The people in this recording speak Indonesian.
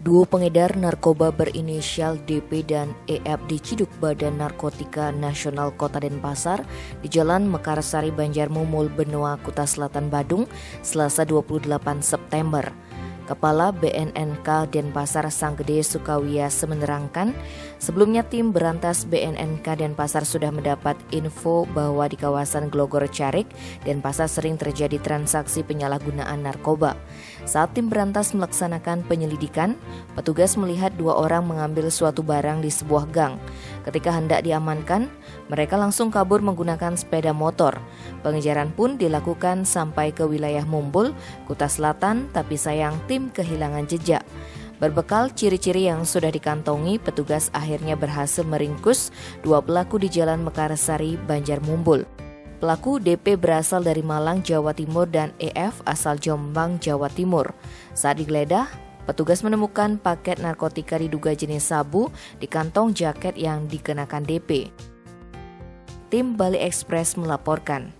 Duo pengedar narkoba berinisial DP dan EF diciduk Badan Narkotika Nasional Kota Denpasar di Jalan Mekarsari Banjarmumul, Benoa, Kuta Selatan, Badung, Selasa 28 September. Kepala BNNK Denpasar Sanggede Sukawiyase menerangkan, sebelumnya tim berantas BNNK Denpasar sudah mendapat info bahwa di kawasan Glogor Carik, Denpasar sering terjadi transaksi penyalahgunaan narkoba. Saat tim berantas melaksanakan penyelidikan, petugas melihat dua orang mengambil suatu barang di sebuah gang. Ketika hendak diamankan, mereka langsung kabur menggunakan sepeda motor. Pengejaran pun dilakukan sampai ke wilayah Mumbul, Kuta Selatan, tapi sayang tim kehilangan jejak. Berbekal ciri-ciri yang sudah dikantongi, petugas akhirnya berhasil meringkus dua pelaku di Jalan Mekarsari, Banjarmumbul. Pelaku DP berasal dari Malang, Jawa Timur dan EF asal Jombang, Jawa Timur. Saat digeledah, petugas menemukan paket narkotika diduga jenis sabu di kantong jaket yang dikenakan DP. Tim Bali Express melaporkan.